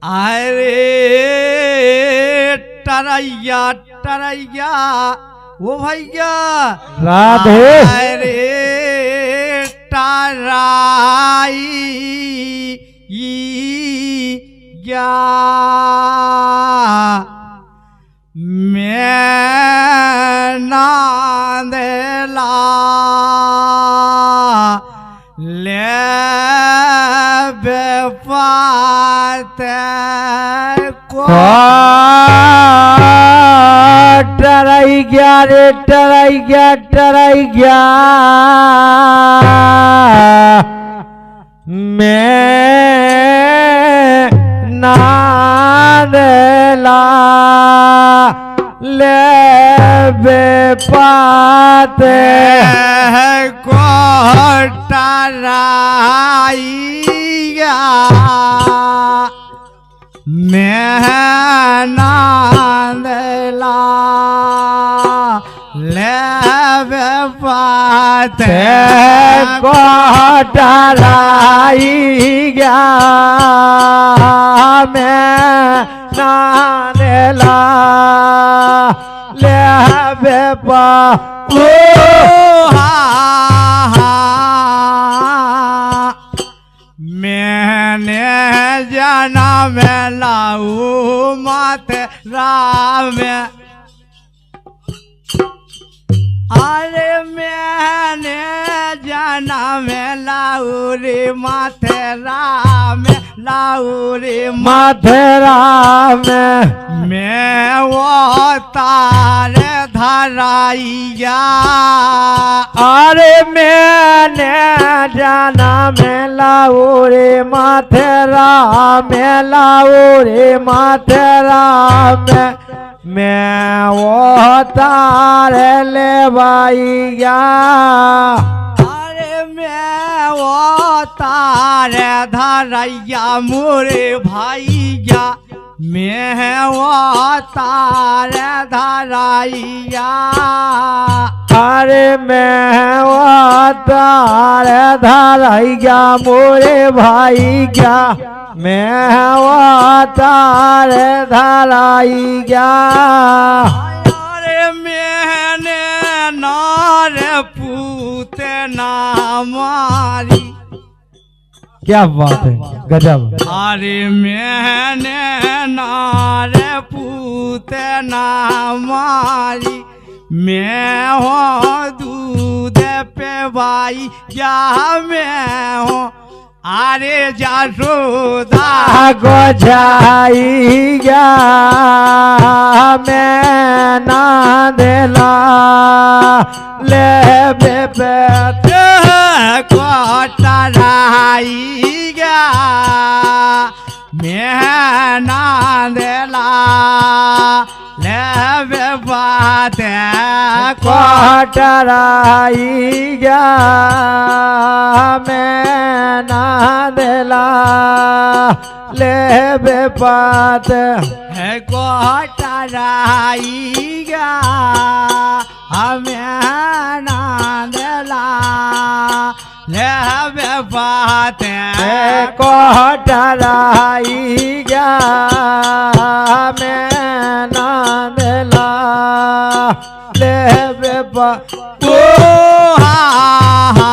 अरे टरैया टरैया वो भैया राधे अरे टराई या मैं नांदेला ले बेपाते को टराई गया रे टराई गया मैं नांदेला ले बेपाते को टराइया मैं नांदेला ले बेपाते को टराई गया मैं नांदेला ले बेपा ओ हा हा मैंने जाना में लाऊ माते राम अरे मैंने जाना में लाउरी लाउरी मथुरा में मैं वो तारे धराइया अरे मैंने जाना में लाउरी मथुरा में मैं वो तारे ले भाईया अरे मैं वो तारे धरैया मोरे भैया मैं वो तारे धरैया अरे मैं वो तारे धरैया मोरे भाईया मैं वो तारे धरैया अरे मैंने नार पूते ना मारी क्या बात है गजब अरे मैंने नार पूते ना मारी मैं हो दूध पे भाई या मैं हो अरे जासोदा गोझाइया मैं नांदेला ले बेपते को टराइया मैं नांदेला ले बेपते को टराइया मैं नांदेला ले बेपात है को टराइया हमें नांदेला ले बेपाते को टराइया मैं नांदेला ले बेपात ओ हा हा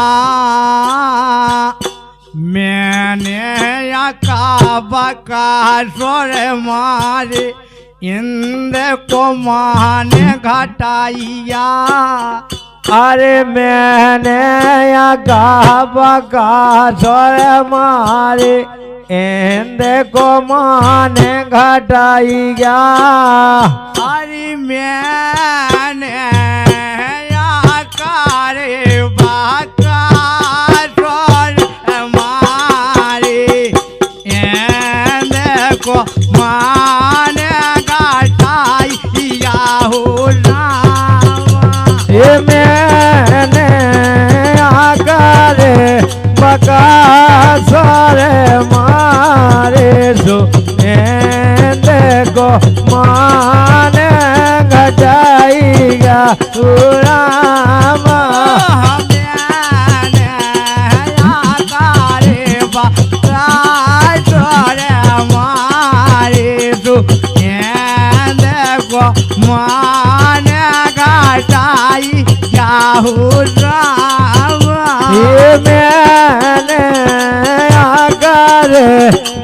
मैंने का बका सोरे मारे इंद्र को माने घटाइया अरे मैंने बका सोरे मारे इंद्र को माने घटाइया अरे मैंने कारे बाका को माने घटाइया हो ये मैंने आकर बका सारे मारे सो देखो माने घटाइया रामा मैंने आकर बका को माने घटाई जाहू रामा ये मैंने आकर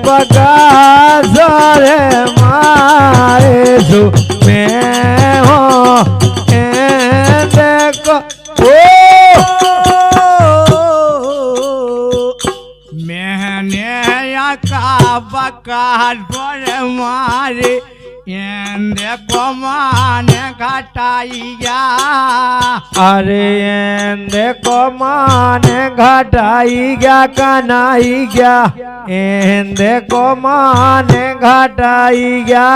बका सारे मारे सु मैं हूँ देखो मैंने का बका डोर मारे इंदे को माने घटाइया अरे देखो माने घटाई गया कनाई गया देखो माने घटाई गया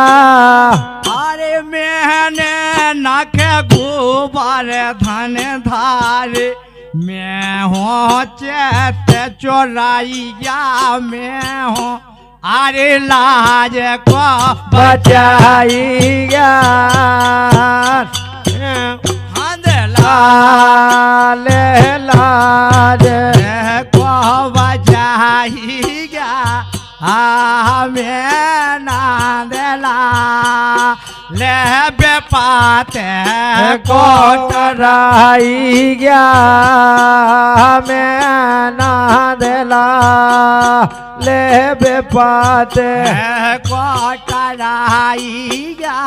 अरे मैंने नाके गोबर धन धारे मैं हूँ चेत चोराइया मैं हूँ अरे लाज को बचाई गया ले लाज को बचाई गया मैं ना दिला ले बेपाते को टराई गया मैं ना दिला ले बेपाते को टराई गया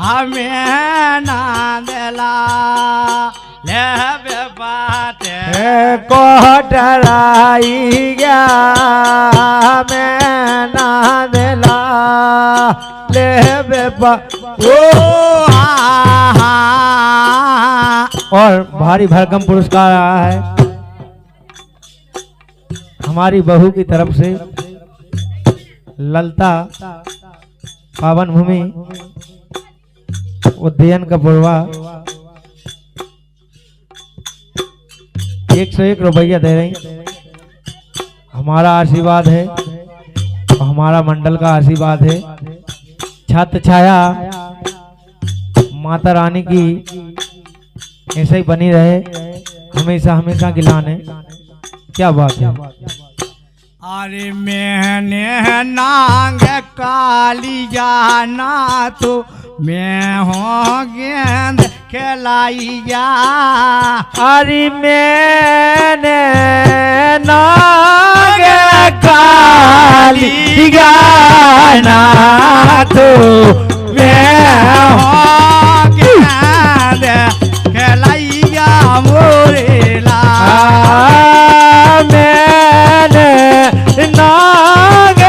हमें ना दिला ले बेपाते को टराई गया मैं ना दिला ले बेपा और भारी भरकम पुरस्कार आया है हमारी बहू की तरफ से ललता पावन भूमि उद्यान का पुरवा 101 रुपया दे रही हमारा आशीर्वाद है और हमारा मंडल का आशीर्वाद है छत्र छाया माता रानी की ऐसे ही बनी रहे हमेशा हमेशा गिलाने क्या बात है अरे मैंने नांग काली जाना तो मैं हूँ गेंद खिलाइया अरे मैंने नाग काली गाना तो मैं हूँ गेंद खिलाइया मोरेला मैंने नाग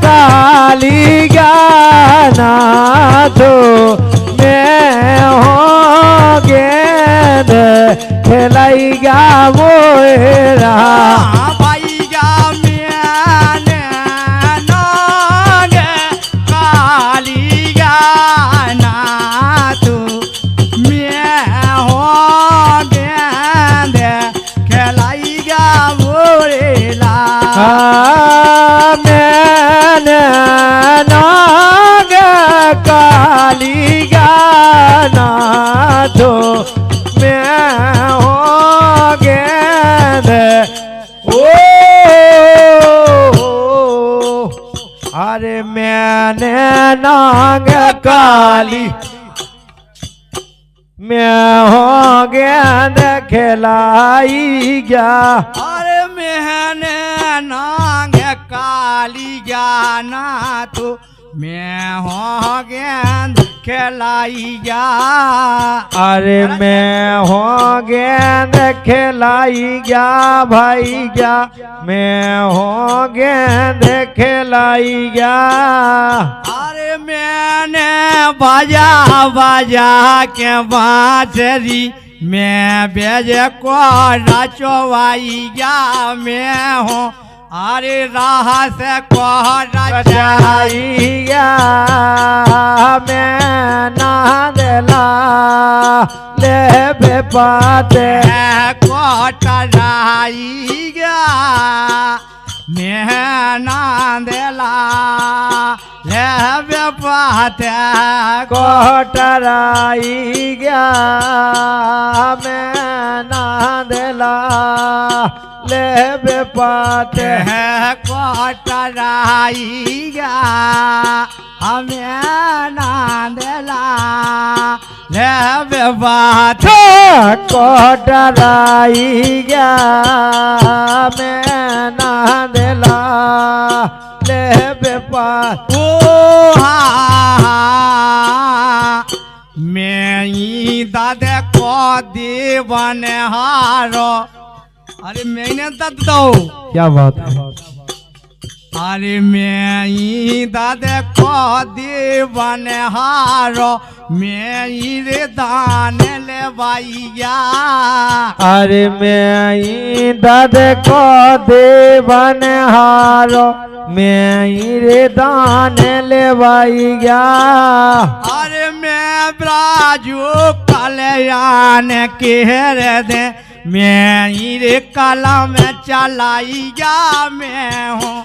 काली गाना तो मैं हो गेंद खेलाइगा मोरा भाईगा मैंने नाग काली गाना तो मैं हो गेंद खिलाइगा मोरेला मैंने नाग काली गाना तो मैं हो गेंद अरे मैंने नाग काली मैं हो गेंद खिलाई गया अरे मैंने नांग काली जाना तो मैं हो गेंद खिलाइया अरे मैं हो गेंद खिलाई गया भाई गया मैं हो गेंद खिलाई गया अरे मैंने बाजा बाजा के बांसुरी मैं बेजे को रचवाइया मैं हूँ अरे राह से को रचाइया मैं ना दिला ले बेपाते को टराइया मैं ना दिला ले बेपाते को टराई गया मैं ना दिला ले बेपाते को टराइया हमें ना दे बे बात कोटराई गया मैं ना दिला ले बेपात ओ हा मैं ही दादे को दीवन हारो अरे मैंने दद दो क्या बात है अरे मैं ही दादे को दीवन हारो मैं ही रे दान ले भैया अरे मैं दाद को देवन हारो मैं रे दान ले गया अरे मैं ब्राजू कल्याण केर दे मैं रे कला में चलाई जा मैं हूँ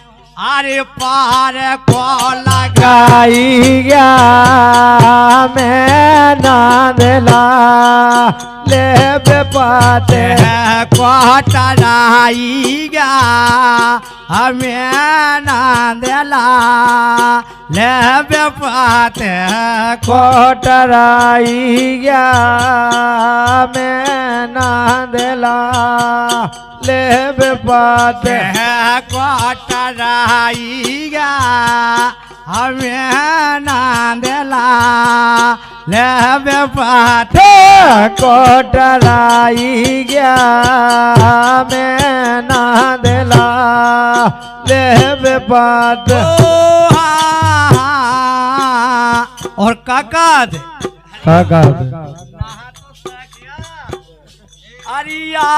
अरे पार को लगा गाई गया मैं नादला ले बेपाते कोटराई गा हमें नांदला ले बेपाते कोटराई गया मैं नादला ले बेपाते कोटराई गा हमें नांदला ले बेपाते कोटराई गया मैं नादला ले बेपाते और काका काका अरिया